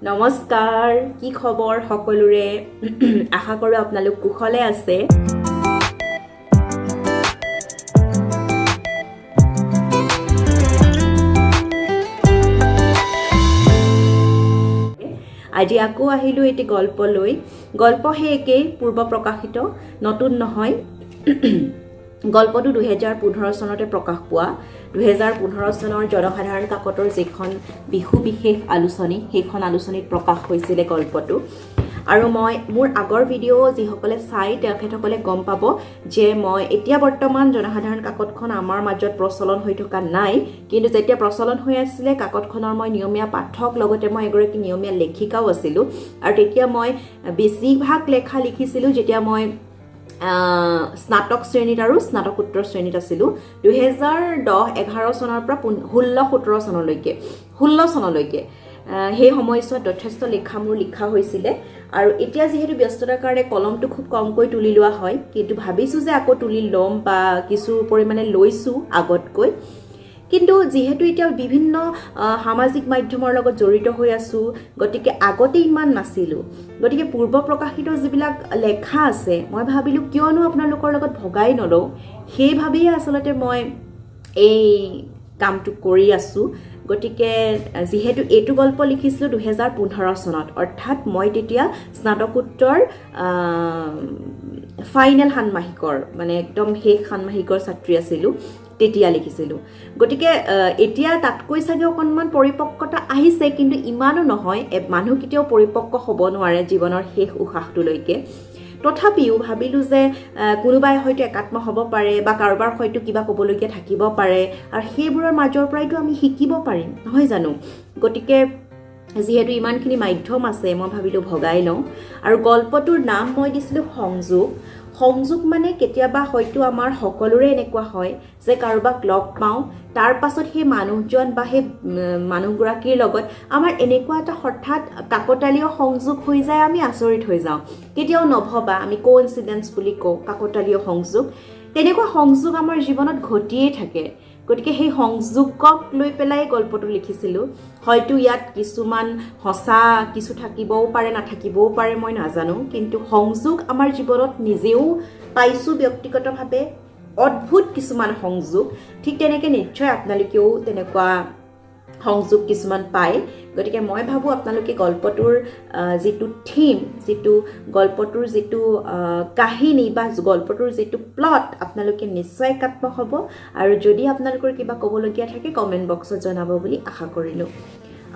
নমস্কাৰ কি খবৰ সকলোৰে আশা কৰোঁ আপোনালোক কুশলে আছে আজি আকৌ আহিলো এটি গল্প লৈ গল্প হে একেই পূৰ্ব প্ৰকাশিত নতুন নহয় গল্পটো 2015 চনতে প্ৰকাশ পোৱা 2015 চনৰ জনসাধাৰণ কাকতৰ যিখন বিহু বিশেষ আলোচনী সেইখন আলোচনীত প্ৰকাশ হৈছিল গল্পটো আৰু মই মোৰ আগৰ ভিডিও যিসকলে চাই তেখেতসকলে গম পাব যে মই এতিয়া বৰ্তমান জনসাধাৰণ কাকতখন আমাৰ মাজত প্ৰচলন হৈ থকা নাই কিন্তু যেতিয়া প্ৰচলন হৈ আছিল কাকতখনৰ মই নিয়মীয়া পাঠক লগতে মই এগৰাকী নিয়মীয়া লেখিকাও আছিল আৰু তেতিয়া মই বেছিভাগ লেখা লিখিছিলোঁ যেতিয়া মই স্নাতক শ্ৰেণীত আৰু স্নাতকোত্তৰ শ্ৰেণীত আছিলোঁ 2010-11 চনৰ পৰা 16-17 চনলৈকে 16 চনলৈকে সেই সময়ছোৱাত যথেষ্ট লেখা মোৰ লিখা হৈছিলে আৰু এতিয়া যেহেতু ব্যস্ততাৰ কাৰণে কলমটো খুব কমকৈ তুলি লোৱা হয় কিন্তু ভাবিছোঁ যে আকৌ তুলি ল'ম বা কিছু পৰিমাণে লৈছোঁ আগতকৈ কিন্তু যেহেতু এতিয়া বিভিন্ন সামাজিক মাধ্যমৰ লগত জড়িত হৈ আছো গতিকে আগতে ইমান নাছিলোঁ গতিকে পূৰ্ব প্ৰকাশিত যিবিলাক লেখা আছে মই ভাবিলোঁ কিয়নো আপোনালোকৰ লগত ভগাই নলওঁ সেই ভাবিয়ে আচলতে মই এই কামটো কৰি আছো গতিকে যেহেতু এইটো গল্প লিখিছিলোঁ 2015 চনত অৰ্থাৎ মই তেতিয়া স্নাতকোত্তৰ ফাইনেল ষান্মাসিকৰ মানে একদম শেষ ষান্মাসিকৰ ছাত্ৰী আছিলোঁ তেতিয়া লিখিছিলোঁ গতিকে এতিয়া তাতকৈ চাগে অকণমান পৰিপক্কতা আহিছে কিন্তু ইমানো নহয় মানুহ কেতিয়াও পৰিপক্ক হ'ব নোৱাৰে জীৱনৰ শেষ উশাহটোলৈকে তথাপিও ভাবিলোঁ যে কোনোবাই হয়তো একাত্ম হ'ব পাৰে বা কাৰোবাৰ হয়তো কিবা ক'বলগীয়া থাকিব পাৰে আৰু সেইবোৰৰ মাজৰ পৰাইতো আমি শিকিব পাৰিম নহয় জানো গতিকে যিহেতু ইমানখিনি মাধ্যম আছে মই ভাবিলোঁ ভগাই লওঁ আৰু গল্পটোৰ নাম মই দিছিলোঁ সংযোগ মানে কেতিয়াবা হয়তো আমাৰ সকলোৰে এনেকুৱা হয় যে কাৰোবাক লগ পাওঁ তাৰ পাছত সেই মানুহজন বা সেই মানুহগৰাকীৰ লগত আমাৰ এনেকুৱা এটা হঠাৎ কাকতালীয় সংযোগ হৈ যায় আমি আচৰিত হৈ যাওঁ কেতিয়াও নভবা আমি কোইনসিডেন্স বুলি কওঁ কাকতালীয় সংযোগ তেনেকুৱা সংযোগ আমাৰ জীৱনত ঘটিয়ে থাকে গতিকে সেই সংযোগক লৈ পেলাই গল্পটো লিখিছিলোঁ হয়তো ইয়াত কিছুমান সঁচা কিছু থাকিবও পাৰে নাথাকিবও পাৰে মই নাজানো কিন্তু সংযোগ আমাৰ জীৱনত নিজেও পাইছোঁ ব্যক্তিগতভাৱে অদ্ভুত কিছুমান সংযোগ ঠিক তেনেকৈ নিশ্চয় আপোনালোকেও তেনেকুৱা সংযোগ কিছুমান পায় গতিকে মই ভাবোঁ আপোনালোকে গল্পটোৰ যিটো থিম যিটো গল্পটোৰ যিটো কাহিনী বা গল্পটোৰ যিটো প্লট আপোনালোকে নিশ্চয় একাত্ম হ'ব আৰু যদি আপোনালোকৰ কিবা ক'বলগীয়া থাকে কমেণ্ট বক্সত জনাব বুলি আশা কৰিলোঁ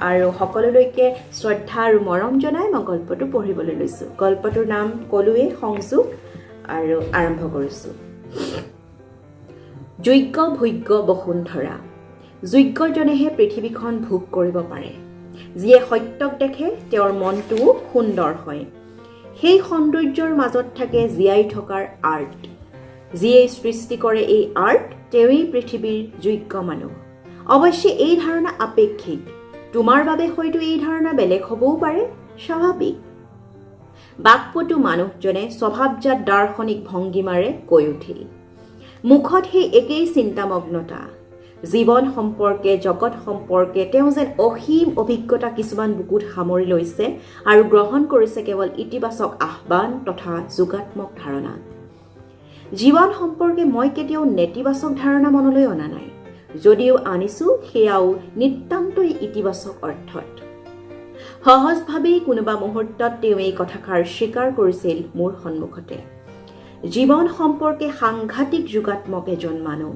আৰু সকলোলৈকে শ্ৰদ্ধা আৰু মৰম জনাই মই গল্পটো পঢ়িবলৈ লৈছোঁ গল্পটোৰ নাম ক'লোৱে সংযোগ আৰু আৰম্ভ কৰিছোঁ যোগ্য ভোগ্য বসুন্ধৰা যোগ্যজনেহে পৃথিৱীখন ভোগ কৰিব পাৰে যিয়ে সত্যক দেখে তেওঁৰ মনটোও সুন্দৰ হয় সেই সৌন্দৰ্যৰ মাজত থাকে জীয়াই থকাৰ আৰ্ট যিয়ে সৃষ্টি কৰে এই আৰ্ট তেওঁই পৃথিৱীৰ যোগ্য মানুহ অৱশ্যে এই ধাৰণা আপেক্ষিক তোমাৰ বাবে হয়তো এই ধাৰণা বেলেগ হ'বও পাৰে স্বাভাৱিক বাকপটু মানুহজনে স্বভাৱজাত দাৰ্শনিক ভংগীমাৰে কৈ উঠিল মুখত সেই একেই চিন্তামগ্নতা জীৱন সম্পৰ্কে জগত সম্পৰ্কে তেওঁ যেন অসীম অভিজ্ঞতা কিছুমান বুকুত সামৰি লৈছে আৰু গ্ৰহণ কৰিছে কেৱল ইতিবাচক আহ্বান তথা যোগাত্মক ধাৰণা জীৱন সম্পৰ্কে মই কেতিয়াও নেতিবাচক ধাৰণা মনলৈ অনা নাই যদিও আনিছোঁ সেয়াও নিতান্তই ইতিবাচক অৰ্থত সহজভাৱেই কোনোবা মুহূৰ্তত তেওঁ এই কথাষাৰ স্বীকাৰ কৰিছিল মোৰ সন্মুখতে জীৱন সম্পৰ্কে সাংঘাতিক যোগাত্মক এজন মানুহ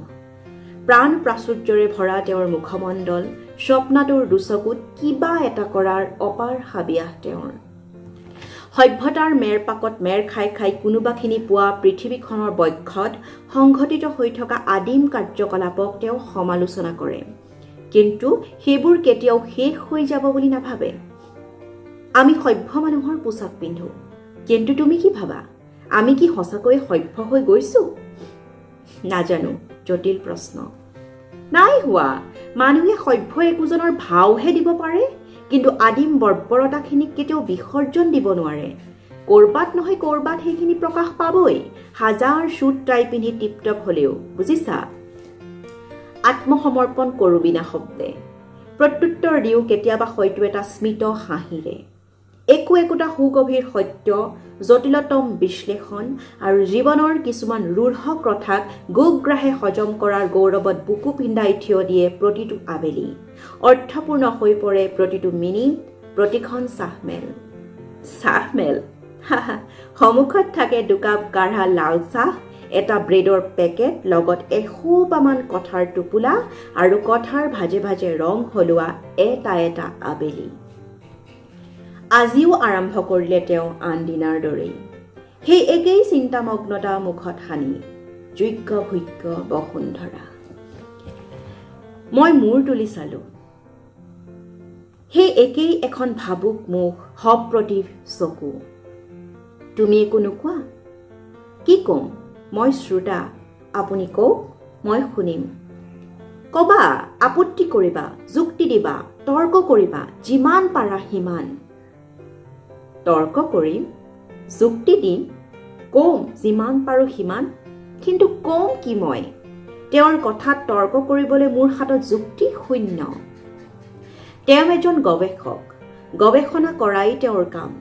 প্ৰাণ প্ৰাচুৰ্যৰে ভৰা তেওঁৰ মুখমণ্ডল স্বপ্নাটোৰ দুচকুত কিবা এটা কৰাৰ অপাৰ হাবিয়াহ তেওঁৰ সভ্যতাৰ মেৰপাকত মেৰ খাই খাই কোনোবাখিনি পোৱা পৃথিৱীখনৰ বক্ষত সংঘটিত হৈ থকা আদিম কাৰ্যকলাপক তেওঁ সমালোচনা কৰে কিন্তু সেইবোৰ কেতিয়াও শেষ হৈ যাব বুলি নাভাবে আমি সভ্য মানুহৰ পোছাক পিন্ধো কিন্তু তুমি কি ভাবা আমি কি সঁচাকৈ সভ্য হৈ গৈছোঁ নাজানো জটিল প্ৰশ্ন নাই হোৱা মানুহে সভ্য একোজনৰ ভাওহে দিব পাৰে কিন্তু আদিম বৰ্বৰতাখিনিক কেতিয়াও বিসৰ্জন দিব নোৱাৰে কৰবাত নহয় কৰবাত সেইখিনি প্ৰকাশ পাবই হাজাৰ চুট টাই পিন্ধি টিপটপ হ'লেও বুজিছা আত্মসমৰ্পণ কৰোঁ বিনা শব্দে প্ৰত্যুত্তৰ দিওঁ কেতিয়াবা হয়তো এটা স্মিত হাঁহিৰে। একোটা সুগভীৰ সত্য, জটিলতম বিশ্লেষণ আৰু জীৱনৰ কিছুমান ৰুঢ় কথাক গোগ্ৰাহে হজম কৰাৰ গৌৰৱত বুকু পিন্ধাই থিয় দিয়ে প্ৰতিটো আবেলি। অৰ্থপূৰ্ণ হৈ পৰে প্ৰতিটো মিনিট, প্ৰতিখন চাহমেল। সন্মুখত থাকে দুকাপ কাঢ়া লাল চাহ, এটা ব্ৰেডৰ পেকেট, লগত এসোপামান কঠাৰ টোপোলা আৰু কঠাৰ ভাজে ভাজে ৰং সলোৱা এটা আবেলি। আজিও আৰম্ভ কৰিলে তেওঁ আন দিনাৰ দৰেই, সেই একেই চিন্তামগ্নতা মুখত সানি, যোগ্য ভোগ্য বসুন্ধৰা। মই মূৰ তুলি চালো। সেই একেই এখন ভাবুক মুখ, সপ্ৰতিভ চকু। তুমি একো নোকোৱা? কি কম? মই শ্ৰোতা, আপুনি কওক, মই শুনিম। কবা, আপত্তি কৰিবা, যুক্তি দিবা, তৰ্ক কৰিবা, যিমান পাৰা সিমান। তৰ্ক কৰিম, যুক্তি দিম, কম যিমান পাৰোঁ সিমান। কিন্তু কম কি মই? তেওঁৰ কথাত তৰ্ক কৰিবলৈ মোৰ হাতত যুক্তি শূন্য। তেওঁ এজন গৱেষক, গৱেষণা কৰাই তেওঁৰ কাম।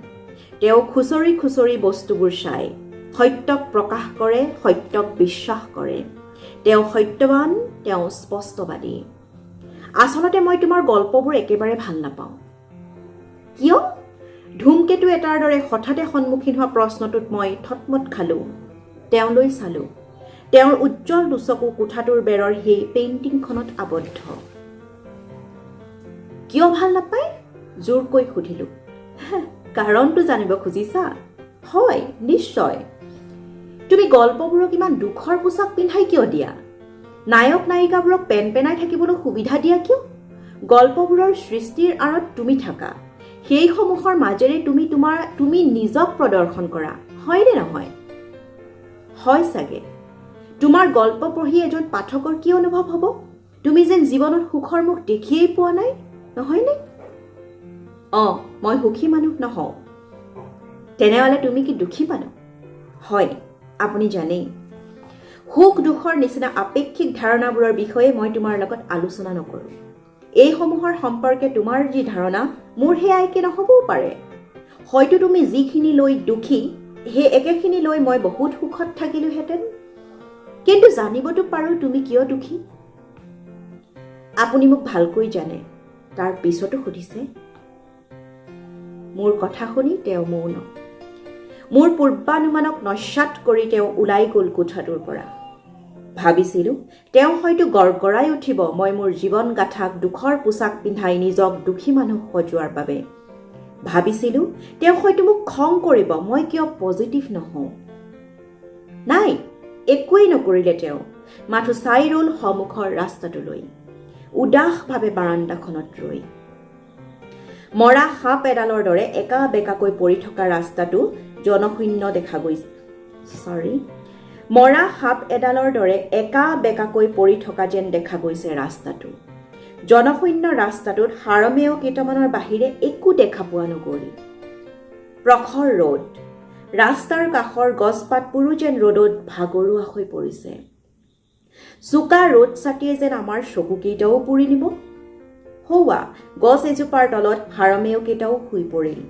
তেওঁ খুচৰি খুচৰি বস্তুবোৰ চায়, সত্যক প্ৰকাশ কৰে, সত্যক বিশ্বাস কৰে। তেওঁ সত্যৱান, তেওঁ স্পষ্টবাদী। আচলতে মই তোমাৰ গল্পবোৰ একেবাৰে ভাল নাপাওঁ। কিয়? ধূমকেতু এটাৰ দৰে হঠাতে সন্মুখীন হোৱা প্ৰশ্নটোত মই থতমত খালোঁ। তেওঁলৈ চালোঁ। তেওঁৰ উজ্জ্বল দুচকু কোঠাটোৰ বেৰৰ সেই পেইণ্টিংখনত আবদ্ধ। কিয় ভাল নাপায়? জোৰকৈ সুধিলোঁ। কাৰণটো জানিব খুজিছা? হয়, নিশ্চয়। তুমি গল্পবোৰক ইমান দুখৰ পোছাক পিন্ধাই কিয় দিয়া? নায়ক নায়িকাবোৰক পেনপেনাই থাকিবলৈ সুবিধা দিয়া কিয়? গল্পবোৰৰ সৃষ্টিৰ আঁৰত তুমি থাকা, সেইসমূহৰ মাজেৰে তুমি নিজক প্ৰদৰ্শন কৰা, হয়নে নহয়? হয় চাগে। তোমাৰ গল্প পঢ়ি এজন পাঠকৰ কি অনুভৱ হ'ব? তুমি যেন জীৱনত সুখৰ মুখ দেখিয়েই পোৱা নাই, নহয়নে? মই সুখী মানুহ নহওঁ। তেনেহ'লে তুমি কি দুখী মানুহ? হয়, আপুনি জানেই। সুখ দুখৰ নিচিনা আপেক্ষিক ধাৰণাবোৰৰ বিষয়ে মই তোমাৰ লগত আলোচনা নকৰোঁ। এইসমূহৰ সম্পৰ্কে তোমাৰ যি ধাৰণা, মোৰ সেয়া একে নহ'বও পাৰে। হয়তো তুমি যিখিনি লৈ দুখী, সেই একেখিনি লৈ মই বহুত সুখত থাকিলোহেঁতেন। কিন্তু জানিবতো পাৰোঁ তুমি কিয় দুখী। আপুনি মোক ভালকৈ জানে, তাৰ পিছতো সুধিছে। মোৰ কথা শুনি তেওঁ মৌন। মোৰ পূৰ্বানুমানক নস্যাৎ কৰি তেওঁ ওলাই গ'ল কোঠাটোৰ পৰা। ভাবিছিলোঁ তেওঁ হয়তো গড়গড়াই উঠিব মই মোৰ জীৱন গাথাক দুখৰ পোছাক পিন্ধাই নিজক দুখী মানুহ সজোৱাৰ বাবে। ভাবিছিলোঁ তেওঁ হয়তো মোক খং কৰিব মই কিয় পজিটিভ নহওঁ। নাই, একোৱেই নকৰিলে তেওঁ। মাথো চাই ৰ'ল সন্মুখৰ ৰাস্তাটোলৈ, উদাসভাৱে বাৰাণ্ডাখনত ৰৈ। মৰা সাপ এডালৰ দৰে একা বেকাকৈ পৰি থকা ৰাস্তাটো জনশূন্য দেখা গৈছে। মৰা সাপ এডালৰ দৰে একা বেকাকৈ পৰি থকা যেন দেখা গৈছে ৰাস্তাটো। জনশূন্য ৰাস্তাটোত হাৰমেয় কেইটামানৰ বাহিৰে একো দেখা পোৱা নগ'ল। প্ৰখৰ ৰ'দ, ৰাস্তাৰ কাষৰ গছপাতবোৰো যেন ৰ'দত ভাগৰুৱা হৈ পৰিছে। চোকা ৰ'দ ছাতিয়ে যেন আমাৰ চকুকেইটাও পুৰি নিব। সৌৱা গছ এজোপাৰ তলত হাৰমেয় কেইটাও শুই পৰিল।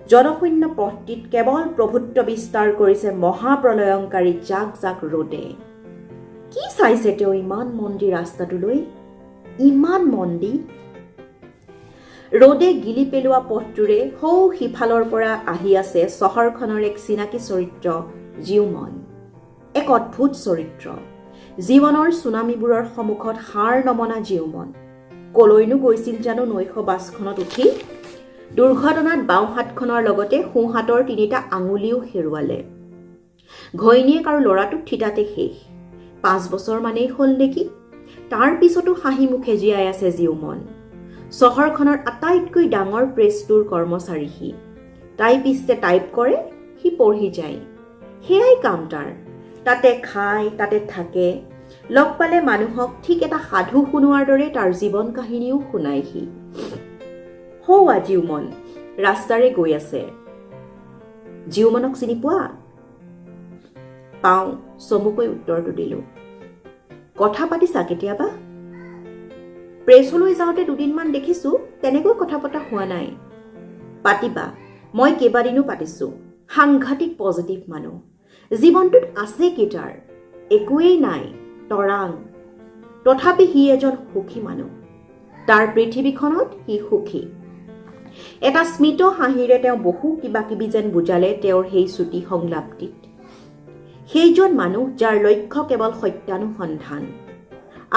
জনশূন্য পথটিত কেৱল প্ৰভুত্ব বিস্তাৰ কৰিছে মহাপ্ৰলয়ংকাৰী জাক জাক ৰ'দে। কি চাইছে তেওঁ ইমান মন্দি ৰাস্তাটোলৈ? ইমান মন্দি। ৰ'দে গিলি পেলোৱা পথটোৰে সৌ সিফালৰ পৰা আহি আছে চহৰখনৰ এক চিনাকি চৰিত্ৰ, জীউমন। এক অদ্ভুত চৰিত্ৰ। জীৱনৰ চুনামীবোৰৰ সন্মুখত হাৰ নমনা জীউমন। কলৈনো গৈছিল জানো নৈশ বাছখনত উঠি? দুৰ্ঘটনাত বাওঁ হাতখনৰ লগতে সোঁ হাতৰ 3টা আঙুলিও হেৰুৱালে। ঘৈণীয়েক আৰু ল'ৰাটো থিতাতে শেষ। 5 বছৰ মানেই হ'ল নেকি? তাৰ পিছতো হাঁহি মুখে জীয়াই আছে জীউমন। চহৰখনৰ আটাইতকৈ ডাঙৰ প্ৰেছটোৰ কৰ্মচাৰী সি। টাইপিষ্টে টাইপ কৰে, সি পঢ়ি যায়। সেয়াই কাম তাৰ। তাতে খায়, তাতে থাকে। লগ পালে মানুহক ঠিক এটা সাধু শুনোৱাৰ দৰে তাৰ জীৱন কাহিনীও শুনায় সি। সৌৱা জীউমন ৰাস্তাৰে গৈ আছে। জীউমনক চিনি পোৱা? পাওঁ, চমুকৈ উত্তৰটো দিলোঁ। কথা পাতিছা কেতিয়াবা? প্ৰেছলৈ যাওঁতে দুদিনমান দেখিছোঁ তেনেকৈ কথা পতা হোৱা নাই। পাতিবা, মই কেইবাদিনো পাতিছোঁ। সাংঘাতিক পজিটিভ মানুহ। জীৱনটোত আছে কেইটাৰ, একোৱেই নাই, তৰাং। তথাপি সি এজন সুখী মানুহ। তাৰ পৃথিৱীখনত সি সুখী। এটা স্মিত হাঁহিৰে তেওঁ বহু কিবা কিবি যেন বুজালে তেওঁৰ সেই চুটি সংলাপটিত। সেইজন মানুহ যাৰ লক্ষ্য কেৱল সত্যানুসন্ধান।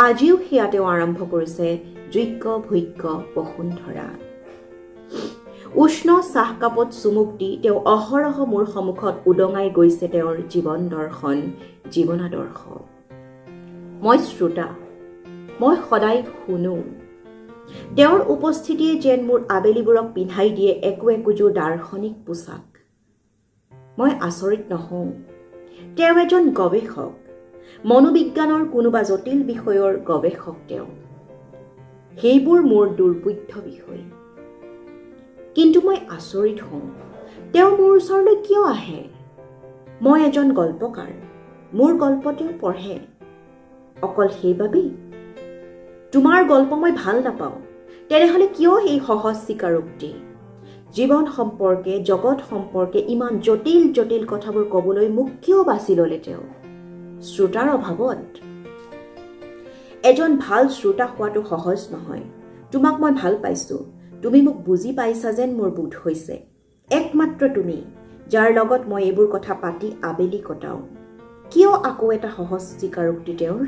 আজিও সেয়া তেওঁ আৰম্ভ কৰিছে যোগ্য ভোগ্য বসুন্ধৰা। উষ্ণ চাহকাপত চুমুক দি তেওঁ অহৰহ মোৰ সন্মুখত উদঙাই গৈছে তেওঁৰ জীৱন দৰ্শন, জীৱনাদৰ্শ। মই শ্ৰোতা, মই সদায় শুনো। তেওঁৰ উপস্থিতিয়ে যেন মোৰ আবেলিবোৰক পিন্ধাই দিয়ে একো একোযোৰ দাৰ্শনিক পোচাক। মই আচৰিত নহওঁ। তেওঁ এজন গৱেষক, মনোবিজ্ঞানৰ কোনোবা জটিল বিষয়ৰ গৱেষক তেওঁ। সেইবোৰ মোৰ দুৰ্বোধ্য বিষয়। কিন্তু মই আচৰিত হওঁ, তেওঁ মোৰ ওচৰলৈ কিয় আহে? মই এজন গল্পকাৰ, মোৰ গল্প তেওঁ পঢ়ে। অকল সেইবাবেই? তোমাৰ গল্প মই ভাল নাপাওঁ, তেনেহ'লে কিয় এই সহজ স্বীকাৰোক্তি? জীৱন সম্পৰ্কে, জগত সম্পৰ্কে ইমান জটিল জটিল কথাবোৰ ক'বলৈ মোক কিয় বাছি ল'লে তেওঁ? শ্ৰোতাৰ অভাৱত? এজন ভাল শ্ৰোতা হোৱাটো সহজ নহয়। তোমাক মই ভাল পাইছোঁ, তুমি মোক বুজি পাইছা যেন মোৰ বোধ হৈছে। একমাত্ৰ তুমি, যাৰ লগত মই এইবোৰ কথা পাতি আবেলি কটাওঁ। কিয় আকৌ এটা সহজ স্বীকাৰোক্তি তেওঁৰ?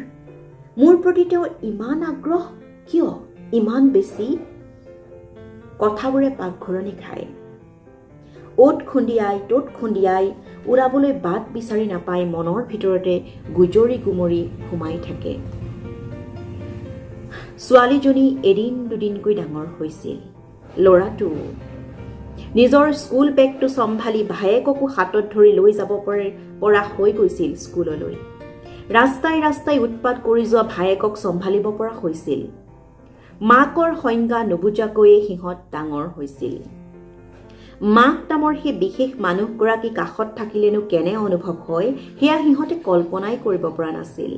মোৰ প্ৰতি তেওঁৰ ইমান আগ্ৰহ কিয়? ইমান বেছি? কথাবোৰে পাকঘূৰণি খায়। অ'ত খুন্দিয়াই ত'ত খুন্দিয়াই উৰাবলৈ বাট বিচাৰি নাপাই মনৰ ভিতৰতে গুজৰি গুমৰি সোমাই থাকে। ছোৱালীজনী এদিন দুদিনকৈ ডাঙৰ হৈছিল। ল'ৰাটো নিজৰ স্কুল বেগটো চম্ভালি ভায়েককো হাতত ধৰি লৈ যাব পৰা হৈ গৈছিল স্কুললৈ। ৰাস্তাই ৰাস্তাই উৎপাত কৰি যোৱা ভায়েকক চম্ভালিব পৰা হৈছিল। মাকৰ সংজ্ঞা নুবুজাকৈয়ে সিহঁত ডাঙৰ হৈছিল। মাক নামৰ সেই বিশেষ মানুহগৰাকী কাষত থাকিলেনো কেনে অনুভৱ হয় সেয়া সিহঁতে কল্পনাই কৰিব পৰা নাছিল।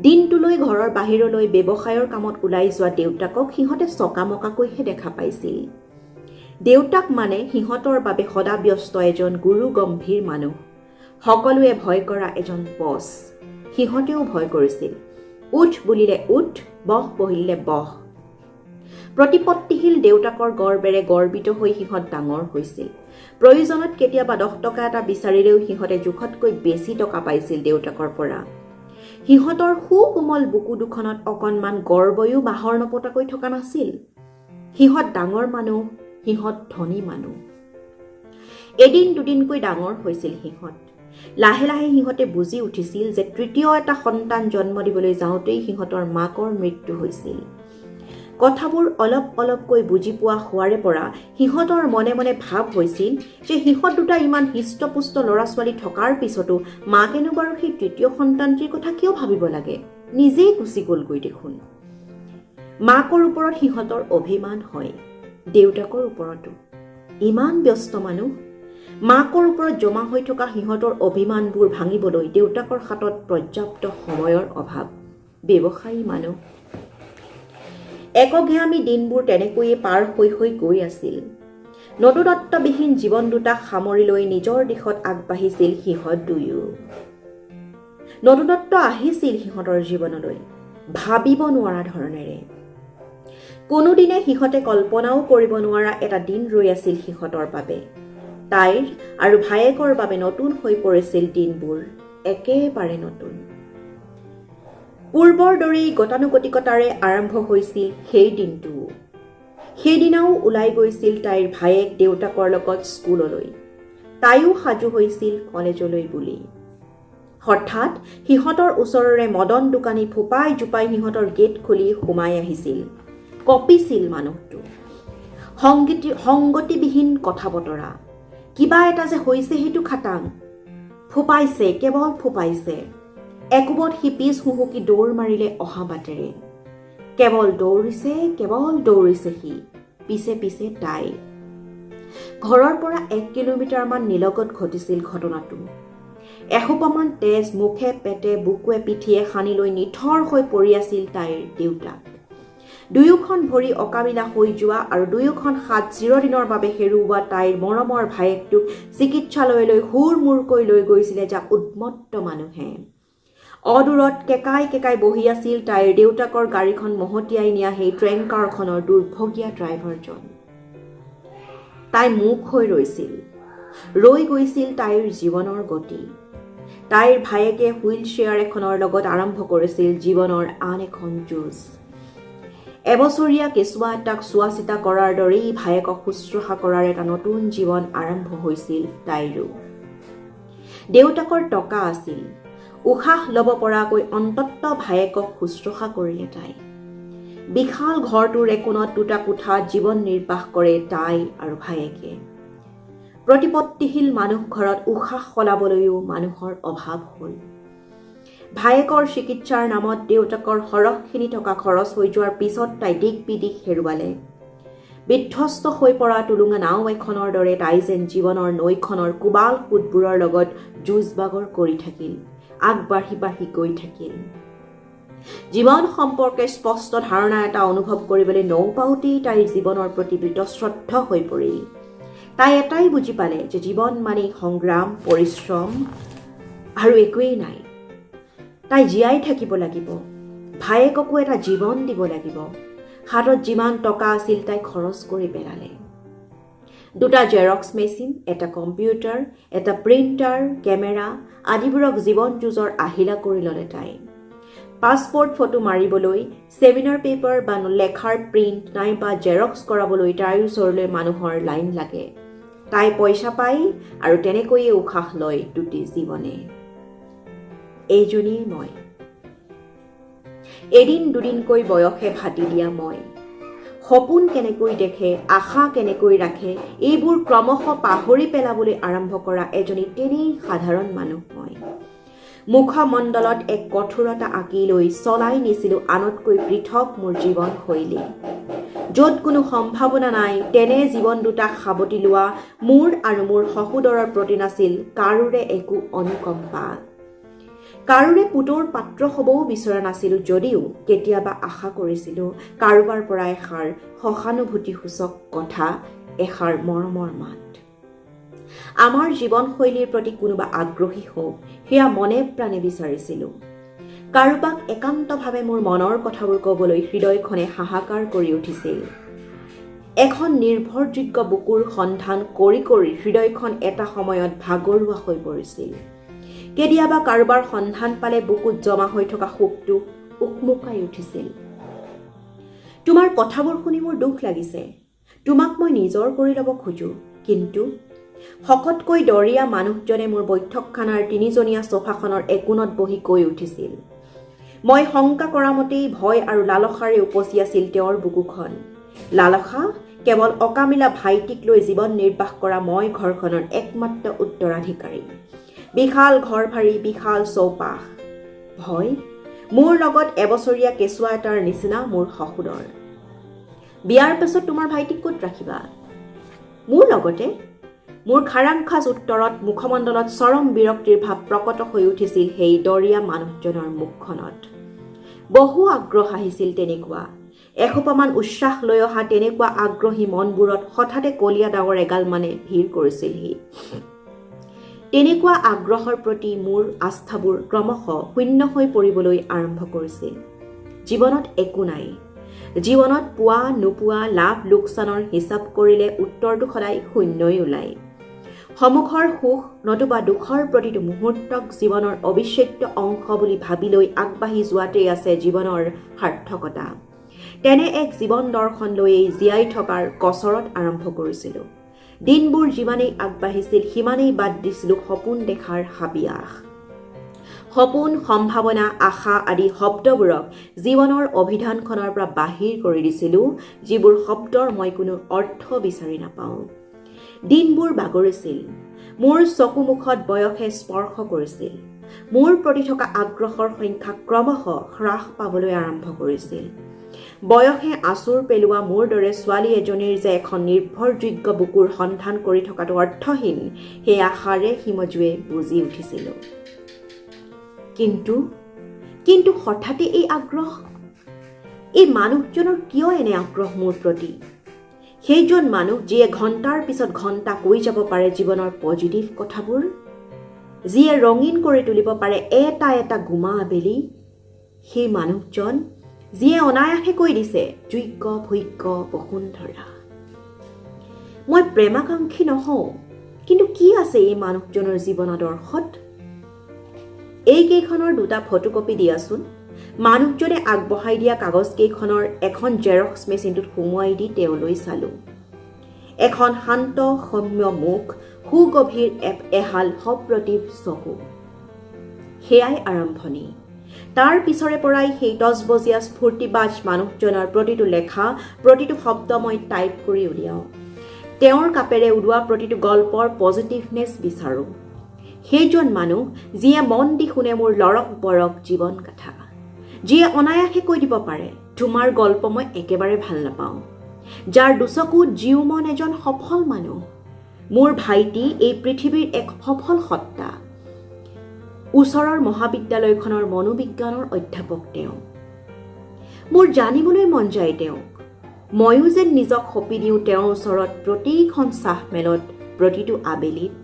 দিনটোলৈ ঘৰৰ বাহিৰলৈ ব্যৱসায়ৰ কামত ওলাই যোৱা দেউতাকক সিহঁতে চকামকাকৈহে দেখা পাইছিল। দেউতাক মানে সিহঁতৰ বাবে সদা ব্যস্ত এজন গুৰু গম্ভীৰ মানুহ, সকলোৱে ভয় কৰা এজন বছ। সিহঁতেও ভয় কৰিছিল। উঠ বুলিলে উঠ, বহ বহিলে বহ। প্ৰতিপত্তিশীল দেউতাকৰ গৰ্বেৰে গৰ্বিত হৈ সিহঁত ডাঙৰ হৈছিল। প্ৰয়োজনত কেতিয়াবা 10 টকা এটা বিচাৰিলেও সিহঁতে জোখতকৈ বেছি টকা পাইছিল দেউতাকৰ পৰা। সিহঁতৰ সুকোমল বুকু দুখনত অকণমান গৰ্বয়ো বাহৰ নপতাকৈ থকা নাছিল। সিহঁত ডাঙৰ মানুহ, সিহঁত ধনী মানুহ। এদিন দুদিনকৈ ডাঙৰ হৈছিল সিহঁত। লাহে লাহে সিহঁতে বুজি উঠিছিল যে তৃতীয় এটা সন্তান জন্ম দিবলৈ যাওঁতেই সিহঁতৰ মাকৰ মৃত্যু হৈছিল। কথাবোৰ অলপ অলপকৈ বুজি পোৱা হোৱাৰে পৰা সিহঁতৰ মনে মনে ভাৱ হৈছিল যে সিহঁত দুটা ইমান হৃষ্টপুষ্ট ল'ৰা ছোৱালী থকাৰ পিছতো মাকেনো বাৰু সেই তৃতীয় সন্তানটিৰ কথা কিয় ভাবিব লাগে? নিজেই গুচি গ'লগৈ দেখোন। মাকৰ ওপৰত সিহঁতৰ অভিমান হয়, দেউতাকৰ ওপৰতো। ইমান ব্যস্ত মানুহ, মাকৰ ওপৰত জমা হৈ থকা সিহঁতৰ অভিমানবোৰ ভাঙিবলৈ দেউতাকৰ হাতত পৰ্যাপ্ত সময়ৰ অভাৱ। ব্যৱসায়ী মানুহ। একঘেয়ামী দিনবোৰ তেনেকৈয়ে পাৰ হৈ হৈ গৈ আছিল। নতুনত্ববিহীন জীৱন দুটাক সামৰি লৈ নিজৰ দিশত আগবাঢ়িছিল সিহঁত দুয়ো। নতুনত্ব আহিছিল সিহঁতৰ জীৱনলৈ, ভাবিব নোৱাৰা ধৰণেৰে। কোনোদিনে সিহঁতে কল্পনাও কৰিব নোৱাৰা এটা দিন ৰৈ আছিল সিহঁতৰ বাবে। তাইৰ আৰু ভায়েকৰ বাবে নতুন হৈ পৰিছিল দিনবোৰ, একেবাৰে নতুন। পূৰ্বৰ দৰেই গতানুগতিকতাৰে আৰম্ভ হৈছিল সেই দিনটোও। সেইদিনাও ওলাই গৈছিল তাইৰ ভায়েক দেউতাকৰ লগত স্কুললৈ। তাইও সাজু হৈছিল কলেজলৈ বুলি। হঠাৎ সিহঁতৰ ওচৰৰে মদন দোকানী ফোপাই জোপাই সিহঁতৰ গেট খুলি সোমাই আহিছিল। কঁপিছিল মানুহটো। সংগতিবিহীন কথা বতৰা। কিবা এটা যে হৈছে সেইটো খাটাং। ফোপাইছে, কেৱল ফোপাইছে। একোবত সি পিছ হুহুকি দৌৰ মাৰিলে অহা বাটেৰে। কেৱল দৌৰিছে সি, পিছে পিছে তাই। ঘৰৰ পৰা 1 কিলোমিটাৰমান নিলগত ঘটিছিল ঘটনাটো। এসোপামান তেজ মুখে পেটে বুকুৱে পিঠিয়ে সানি লৈ নিথৰ হৈ পৰি আছিল তাইৰ দেউতাক। দুয়োখন ভৰি অকামিলা হৈ যোৱা আৰু দুয়োখন হাত চিৰদিনৰ বাবে হেৰুওৱা তাইৰ মৰমৰ ভায়েকটোক চিকিৎসালয়লৈ হুৰমূৰকৈ লৈ গৈছিলে যাক উন্মত্ত মানুহে। অদূৰত কেকাই কেকাই বহি আছিল তাইৰ দেউতাকৰ গাড়ীখন মহতিয়াই নিয়া সেই ট্ৰেংকাৰখনৰ দুৰ্ভগীয়া ড্ৰাইভাৰজন। তাই মুখ হৈ ৰৈছিল, ৰৈ গৈছিল তাইৰ জীৱনৰ গতি। তাইৰ ভায়েকে হুইল চেয়াৰ এখনৰ লগত আৰম্ভ কৰিছিল জীৱনৰ আন এখন যুঁজ। এবছৰীয়া কেঁচুৱা এটাক চোৱা চিতা কৰাৰ দৰেই ভায়েকক শুশ্ৰূষা কৰাৰ এটা নতুন জীৱন আৰম্ভ হৈছিল তাইৰো। দেউতাকৰ টকা আছিল, উশাহ ল'ব পৰাকৈ অন্তত ভায়েকক শুশ্ৰূষা কৰিলে তাই। বিশাল ঘৰটোৰ একোণত দুটা কোঠাত জীৱন নিৰ্বাহ কৰে তাই আৰু ভায়েকে। প্ৰতিপত্তিশীল মানুহ ঘৰত উশাহ সলাবলৈও মানুহৰ অভাৱ হ'ল। ভায়েকৰ চিকিৎসাৰ নামত দেউতাকৰ সৰহখিনি টকা খৰচ হৈ যোৱাৰ পিছত তাই দিক বিদিশ হেৰুৱালে। বিধ্বস্ত হৈ পৰা টুলুঙা নাও এখনৰ দৰে তাই যেন জীৱনৰ নৈখনৰ কোবাল সোঁতবোৰৰ লগত যুঁজ বাগৰ কৰি থাকিল, আগবাঢ়ি বাঢ়ি গৈ থাকিল। জীৱন সম্পৰ্কে স্পষ্ট ধাৰণা এটা অনুভৱ কৰিবলৈ নৌপাওঁতেই তাইৰ জীৱনৰ প্ৰতি বীতশ্ৰদ্ধ হৈ পৰিল। তাই এটাই বুজি পালে যে জীৱন মানেই সংগ্ৰাম, পৰিশ্ৰম আৰু একোৱেই নাই। তাই জীয়াই থাকিব লাগিব, ভায়েককো এটা জীৱন দিব লাগিব। হাতত যিমান টকা আছিল তাই খৰচ কৰি পেলালে। দুটা জেৰক্স মেচিন, এটা কম্পিউটাৰ, এটা প্ৰিণ্টাৰ, কেমেৰা আদিবোৰক জীৱন যুঁজৰ আহিলা কৰি ল'লে তাই। পাছপৰ্ট ফটো মাৰিবলৈ, ছেমিনাৰ পেপাৰ বা লেখাৰ প্ৰিণ্ট নাইবা জেৰক্স কৰাবলৈ তাইৰ ওচৰলৈ মানুহৰ লাইন লাগে। তাই পইচা পায় আৰু তেনেকৈয়ে উশাহ লয় দুটি জীৱনে। এইজনীয়ে মই। এদিন দুদিনকৈ বয়সে ভাটি দিয়া মই। সপোন কেনেকৈ দেখে, আশা কেনেকৈ ৰাখে, এইবোৰ ক্ৰমশ পাহৰি পেলাবলৈ আৰম্ভ কৰা এজনী তেনেই সাধাৰণ মানুহ মই। মুখমণ্ডলত এক কঠোৰতা আঁকি লৈ চলাই নিছিলোঁ আনতকৈ পৃথক মোৰ জীৱনশৈলী। য'ত কোনো সম্ভাৱনা নাই তেনে জীৱন দুটাক সাৱটি লোৱা মোৰ আৰু মোৰ সহোদৰৰ প্ৰতি নাছিল কাৰোৰে একো অনুকম্পা। কাৰোৰে পুতৰ পাত্ৰ হ'বও বিচৰা নাছিলোঁ যদিও কেতিয়াবা আশা কৰিছিলোঁ কাৰোবাৰ পৰা এষাৰ সহানুভূতিসূচক কথা, এষাৰ মৰমৰ মাত। আমাৰ জীৱনশৈলীৰ প্ৰতি কোনোবা আগ্ৰহী হওক সেয়া মনে প্ৰাণে বিচাৰিছিলোঁ। কাৰোবাক একান্তভাৱে মোৰ মনৰ কথাবোৰ ক'বলৈ হৃদয়খনে হাহাকাৰ কৰি উঠিছিল। এখন নিৰ্ভৰযোগ্য বুকুৰ সন্ধান কৰি কৰি হৃদয়খন এটা সময়ত ভাগৰুৱা হৈ পৰিছিল। কেতিয়াবা কাৰোবাৰ সন্ধান পালে বুকুত জমা হৈ থকা শোকটো উকমুকাই উঠিছিল। তোমাৰ কথাবোৰ শুনি মোৰ দুখ লাগিছে, তোমাক মই নিজৰ কৰি ল'ব খোজোঁ, কিন্তু শকতকৈ দৰিয়া মানুহজনে মোৰ বৈঠকখানাৰ তিনিজনীয়া চোফাখনৰ একোণত বহি কৈ উঠিছিল। মই শংকা কৰা মতেই ভয় আৰু লালসাৰে উপচি আছিল তেওঁৰ বুকুখন। লালসা কেৱল অকামিলা ভাইটিক লৈ জীৱন নিৰ্বাহ কৰা মই ঘৰখনৰ একমাত্ৰ উত্তৰাধিকাৰী। বিশাল ঘৰ ভাৰী, বিশাল চৌপাশ। ভয় মোৰ লগত এবছৰীয়া কেঁচুৱা এটাৰ নিচিনা মোৰ সহোদৰ। বিয়াৰ পাছত তোমাৰ ভাইটিক ক'ত ৰাখিবা? মোৰ লগতে। মোৰ খাৰাংখাজ উত্তৰত মুখমণ্ডলত চৰম বিৰক্তিৰ ভাৱ প্ৰকট হৈ উঠিছিল সেই দৰিয়া মানুহজনৰ মুখখনত। বহু আগ্ৰহ আহিছিল তেনেকুৱা। এসোপামান উচ্ছ্বাস লৈ অহা তেনেকুৱা আগ্ৰহী মনবোৰত হঠাতে কলীয়া ডাৱৰ এগাল মানে ভিৰ কৰিছিলহি। তেনেকুৱা আগ্ৰহৰ প্ৰতি মোৰ আস্থাবোৰ ক্ৰমশ শূন্য হৈ পৰিবলৈ আৰম্ভ কৰিছিল। জীৱনত একো নাই। জীৱনত পোৱা নোপোৱা লাভ লোকচানৰ হিচাপ কৰিলে উত্তৰটো সদায় শূন্যই ওলায়। সন্মুখৰ সুখ নতুবা দুখৰ প্ৰতিটো মুহূৰ্তক জীৱনৰ অবিচ্ছেদ্য অংশ বুলি ভাবি লৈ আগবাঢ়ি যোৱাতেই আছে জীৱনৰ সাৰ্থকতা। তেনে এক জীৱন দৰ্শন লৈয়েই জীয়াই থকাৰ কচৰত আৰম্ভ কৰিছিলোঁ। দিনবোৰ যিমানেই আগবাঢ়িছিল সিমানেই বাদ দিছিলোঁ সপোন দেখাৰ হাবিয়াস। সপোন, সম্ভাৱনা, আশা আদি শব্দবোৰক জীৱনৰ অভিধানখনৰ পৰা বাহিৰ কৰি দিছিলোঁ, যিবোৰ শব্দৰ মই কোনো অৰ্থ বিচাৰি নাপাওঁ। দিনবোৰ বাগৰিছিল। মোৰ চকুমুখত বয়সে স্পৰ্শ কৰিছিল। মোৰ প্ৰতি থকা আগ্ৰহৰ সংখ্যা ক্ৰমশ হ্ৰাস পাবলৈ আৰম্ভ কৰিছিল। বয়সে আঁচোৰ পেলোৱা মোৰ দৰে ছোৱালী এজনীৰ যে এখন নিৰ্ভৰযোগ্য বুকুৰ সন্ধান কৰি থকাটো অৰ্থহীন সেয়া হাড়ে হিমজুৱে বুজি উঠিছিলোঁ। কিন্তু হঠাতে এই আগ্ৰহ এই মানুহজনৰ কিয় এনে আগ্ৰহ মোৰ প্ৰতি? সেইজন মানুহ যিয়ে ঘণ্টাৰ পিছত ঘণ্টা কৈ যাব পাৰে জীৱনৰ পজিটিভ কথাবোৰ, যিয়ে ৰঙীন কৰি তুলিব পাৰে এটা এটা গোমা আবেলি, সেই মানুহজন যিয়ে অনায়াসে কৈ দিছে যোগ্য ভোগ্য বসুন্ধৰা। মই প্ৰেমাকাংক্ষী নহওঁ, কিন্তু কি আছে এই মানুহজনৰ জীৱন আদৰ্শত? এইকেইখনৰ দুটা ফটোকপি দিয়াচোন। মানুহজনে আগবঢ়াই দিয়া কাগজকেইখনৰ এখন জেৰক্স মেচিনটোত সুমুৱাই দি তেওঁলৈ চালোঁ। এখন শান্ত সৌম্য মুখ, সুগভীৰ এহাল সপ্ৰতিভ চকু। সেয়াই আৰম্ভণি। তাৰ পিছৰে পৰাই সেই তজবজীয়া স্ফূৰ্তিবাজ মানুহজনৰ প্ৰতিটো লেখা, প্ৰতিটো শব্দ মই টাইপ কৰি উলিয়াওঁ। তেওঁৰ কাপেৰে ওলোৱা প্ৰতিটো গল্পৰ পজিটিভনেছ বিচাৰোঁ। সেইজন মানুহ যিয়ে মন দি শুনে মোৰ লৰক বৰক জীৱন কথা, যিয়ে অনায়াসে কৈ দিব পাৰে তোমাৰ গল্প মই একেবাৰে ভাল নাপাওঁ, যাৰ দুচকুত জিও মন এজন সফল মানুহ। মোৰ ভাইটি এই পৃথিৱীৰ এক সফল সত্তা। ওচৰৰ মহাবিদ্যালয়খনৰ মনোবিজ্ঞানৰ অধ্যাপক তেওঁ। মোৰ জানিবলৈ মন যায় তেওঁক। ময়ো যেন নিজক সঁপি দিওঁ তেওঁৰ ওচৰত প্ৰতিখন চাহমেলত, প্ৰতিটো আবেলিত।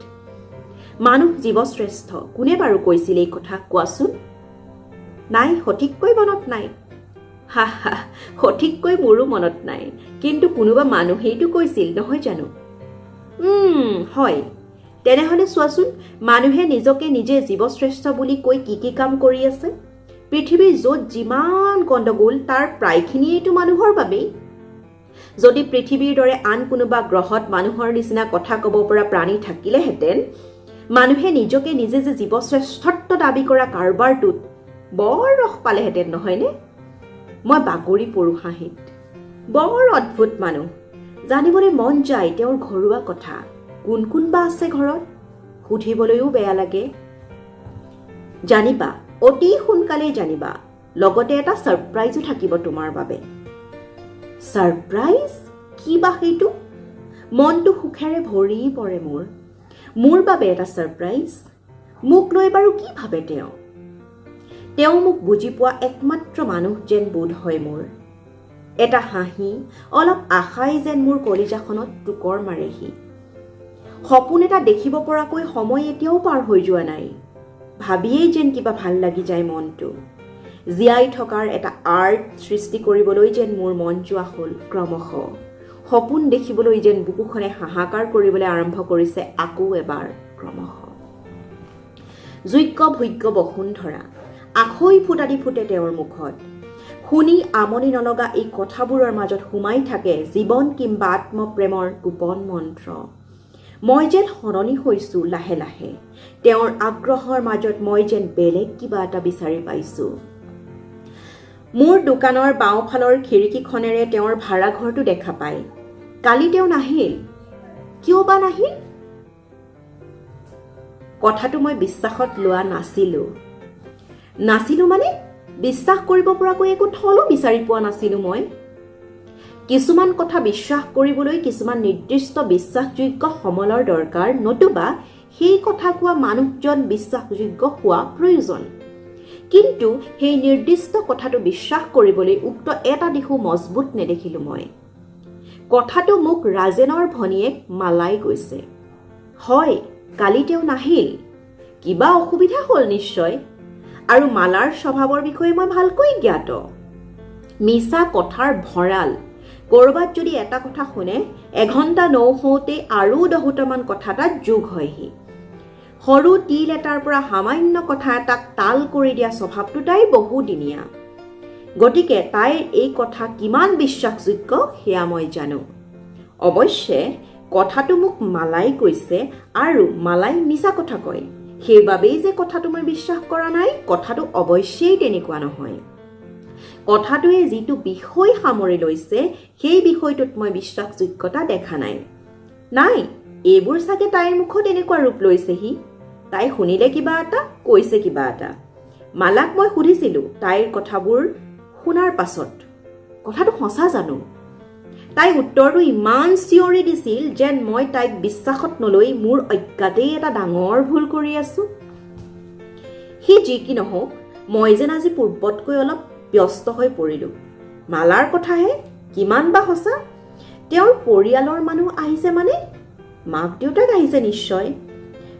মানুহ জীৱশ্ৰেষ্ঠ, কোনে বাৰু কৈছিল এই কথা কোৱাচোন? নাই, সঠিককৈ মনত নাই। হা হা, সঠিককৈ মোৰো মনত নাই, কিন্তু কোনোবা মানুহেইটো কৈছিল নহয় জানো? হয়। তেনেহ'লে চোৱাচোন, মানুহে নিজকে নিজে জীৱশ্ৰেষ্ঠ বুলি কৈ কি কি কাম কৰি আছে? পৃথিৱীৰ য'ত যিমান গণ্ডগোল তাৰ প্ৰায়খিনিয়েইটো মানুহৰ বাবেই। যদি পৃথিৱীৰ দৰে আন কোনোবা গ্ৰহত মানুহৰ নিচিনা কথা ক'ব পৰা প্ৰাণী থাকিলেহেঁতেন, মানুহে নিজকে নিজে যে জীৱশ্ৰেষ্ঠত্ব দাবী কৰা কাৰবাৰটোত বৰ ৰস পালেহেঁতেন নহয়নে? মই বাগৰি পৰোঁ হাঁহিত। বৰ অদ্ভুত মানুহ। জানিবলৈ মন যায় তেওঁৰ ঘৰুৱা কথা। কোন কোন বা আছে ঘৰত? সুধিবলৈও বেয়া লাগে। জানিবা, অতি সোনকালেই জানিবা। লগতে এটা ছাৰপ্ৰাইজো থাকিব তোমাৰ বাবে। ছাৰপ্ৰাইজ? কি বা সেইটো? মনটো সুখেৰে ভৰি পৰে মোৰ। মোৰ বাবে এটা ছাৰপ্ৰাইজ? মোক লৈ বাৰু কি ভাবে তেওঁ? তেওঁ মোক বুজি পোৱা একমাত্ৰ মানুহ যেন বোধ হয় মোৰ। এটা হাঁহি, অলপ আশাই যেন মোৰ কলিজাখনত টোকৰ মাৰেহি। সপোন এটা দেখিব পৰাকৈ সময় এতিয়াও পাৰ হৈ যোৱা নাই। ভাবিয়েই যেন কিবা ভাল লাগি যায় মনটো। জীয়াই থকাৰ এটা আৰ্ট সৃষ্টি কৰিবলৈ যেন মোৰ মন যোৱা হ'ল ক্ৰমশ। সপোন দেখিবলৈ যেন বুকুখনে হাহাকাৰ কৰিবলৈ আৰম্ভ কৰিছে আকৌ এবাৰ ক্ৰমশ। যোগ্য ভোগ্য বসুন্ধৰা, আখৈ ফুটাদি ফুটে তেওঁৰ মুখত। শুনি আমনি নলগা এই কথাবোৰৰ মাজত সোমাই থাকে জীৱন কিম্বা আত্মপ্ৰেমৰ গোপন মন্ত্ৰ। মই যেন সলনি হৈছোঁ লাহে লাহে। তেওঁৰ আগ্ৰহৰ মাজত মই যেন বেলেগ কিবা এটা বিচাৰি পাইছোঁ। মোৰ দোকানৰ বাওঁফালৰ খিৰিকীখনেৰে তেওঁৰ ভাড়াঘৰটো দেখা পায়। কালি তেওঁ নাহিল। কিয় বা নাহিল? কথাটো মই বিশ্বাসত লোৱা নাছিলোঁ মানে বিশ্বাস কৰিব পৰাকৈ একো থলো বিচাৰি পোৱা নাছিলোঁ মই। কিছুমান কথা বিশ্বাস কৰিবলৈ কিছুমান নিৰ্দিষ্ট বিশ্বাসযোগ্য সমলৰ দৰকাৰ, নতুবা সেই কথা কোৱা মানুহজন বিশ্বাসযোগ্য হোৱা প্ৰয়োজন। কিন্তু সেই নিৰ্দিষ্ট কথাটো বিশ্বাস কৰিবলৈ উক্ত এটা দিশো মজবুত নেদেখিলোঁ মই। কথাটো মোক ৰাজেনৰ ভনীয়েক মালাই গৈছে। হয়, কালি তেওঁ নাহিল। কিবা অসুবিধা হ'ল নিশ্চয়। আৰু মালাৰ স্বভাৱৰ বিষয়ে মই ভালকৈ জ্ঞাত। মিছা কথাৰ ভঁৰাল। ক'ৰবাত যদি এটা কথা শুনে, এঘণ্টা নহওঁতে আৰু 10টামান কথা তাত যোগ হয়হি। সৰু তিল এটাৰ পৰা সামান্য কথা এটাক তাল কৰি দিয়া স্বভাৱটো তাইৰ বহুদিনীয়া। গতিকে তাইৰ এই কথা কিমান বিশ্বাসযোগ্য সেয়া মই জানো। অৱশ্যে কথাটো মোক মালাই কৈছে আৰু মালাই মিছা কথা কয়। সেইবাবেই যে কথাটো মই বিশ্বাস কৰা নাই, কথাটো অৱশ্যেই তেনেকুৱা নহয়। কথাটোৱে যিটো বিষয় সামৰি লৈছে, সেই বিষয়টোত মই বিশ্বাসযোগ্যতা দেখা নাই। এইবোৰ চাগে তাইৰ মুখত এনেকুৱা ৰূপ লৈছেহি। তাই শুনিলে কিবা এটা, কৈছে কিবা এটা। মালাক মই সুধিছিলোঁ তাইৰ কথাবোৰ শুনাৰ পাছত, কথাটো সঁচা জানো? তাই উত্তৰটো ইমান চিঞৰি দিছিল যেন মই তাইক বিশ্বাসত নলৈ মোৰ অজ্ঞাতেই এটা ডাঙৰ ভুল কৰি আছোঁ। সি যি কি নহওক, মই যেন আজি পূৰ্বতকৈ অলপ ব্যস্ত হৈ পৰিলোঁ। মালাৰ কথাহে কিমান বা সঁচা তেওঁৰ পৰিয়ালৰ মানুহ আহিছে মানে মাক দেউতাক আহিছে নিশ্চয়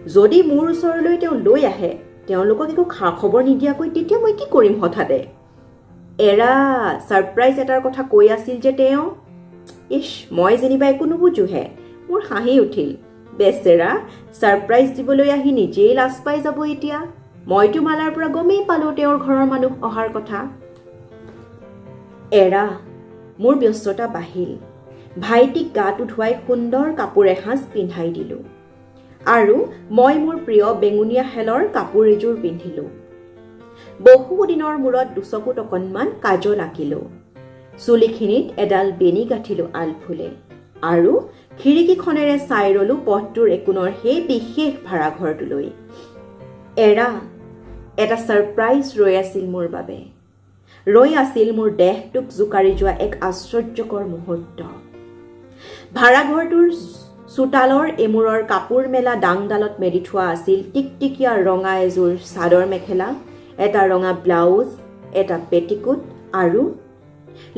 যদি মোৰ ওচৰলৈ তেওঁ লৈ আহে তেওঁলোকক একো খা খবৰ নিদিয়াকৈ তেতিয়া মই কি কৰিম হঠাতে এৰা সাৰপ্ৰাইজ এটাৰ কথা কৈ আছিল যে তেওঁ ইশ মই যেনিবা একো নুবুজোহে মোৰ হাঁহি উঠিল বেচেৰা সাৰপ্ৰাইজ দিবলৈ আহি নিজেই লাজ পাই যাব এতিয়া মইতো মালাৰ পৰা গমেই পালো তেওঁৰ ঘৰৰ মানুহ অহাৰ কথা এৰা মোৰ ব্যস্ততা বাঢ়িল ভাইটিক গাটো ধুৱাই সুন্দৰ কাপোৰ এসাঁজ পিন্ধাই দিলোঁ আৰু মই মোৰ প্ৰিয় বেঙুনীয়া হেলৰ কাপোৰ এযোৰ পিন্ধিলোঁ বহুদিনৰ মূৰত দুচকুত অকণমান কাজল আঁকিলোঁ চুলিখিনিত এডাল বেনি গাঁঠিলোঁ আলফুলে আৰু খিৰিকীখনেৰে চাই ৰলোঁ পথটোৰ একোণৰ সেই বিশেষ ভাড়াঘৰটোলৈ এৰা এটা ছাৰপ্ৰাইজ ৰৈ আছিল মোৰ বাবে ৰৈ আছিল মোৰ দেহটোক জোকাৰি যোৱা এক আশ্চৰ্যকৰ মুহূৰ্ত ভাড়াঘৰটোৰ চোতালৰ এমূৰৰ কাপোৰ মেলা ডাংডালত মেলি থোৱা আছিল টিকটিকীয়া ৰঙা এযোৰ চাদৰ মেখেলা এটা ৰঙা ব্লাউজ এটা পেটিকোট আৰু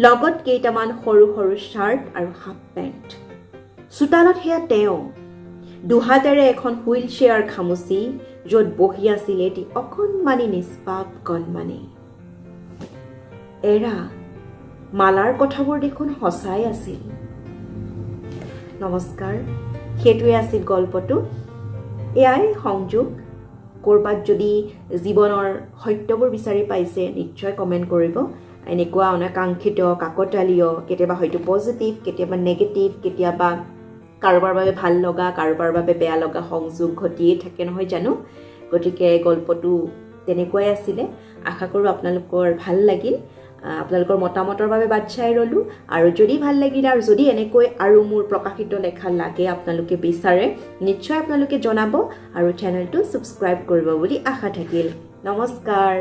লগত কেইটামান সৰু সৰু শাৰ্ট আৰু হাফ পেণ্ট চোতালত সেয়া তেওঁ দুহাতেৰে এখন হুইল চেয়াৰ খামুচি য'ত বহি আছিল এটি অকণমানি নিষ্পাপ কণমানি এৰা মালাৰ কথাবোৰ দেখোন সঁচাই আছিল নমস্কাৰ সেইটোৱে আছিল গল্পটো এয়াই সংযোগ ক'ৰবাত যদি জীৱনৰ সত্যবোৰ বিচাৰি পাইছে নিশ্চয় কমেণ্ট কৰিব এনেকুৱা অনাকাংক্ষিত কাকতালীয় কেতিয়াবা হয়তো পজিটিভ কেতিয়াবা নেগেটিভ কেতিয়াবা কাৰোবাৰ বাবে ভাল লগা কাৰোবাৰ বাবে বেয়া লগা সংযোগ ঘটিয়ে থাকে নহয় জানো গতিকে গল্পটো তেনেকুৱাই আছিলে আশা কৰোঁ আপোনালোকৰ ভাল লাগিল আপোনালোকৰ মতামতৰ বাবে বাট চাই ৰ'লোঁ আৰু যদি ভাল লাগিল আৰু যদি এনেকৈ আৰু মোৰ প্ৰকাশিত লেখা লাগে আপোনালোকে বিচাৰে নিশ্চয় আপোনালোকে জনাব আৰু চেনেলটো ছাবস্ক্ৰাইব কৰিব বুলি আশা থাকিল নমস্কাৰ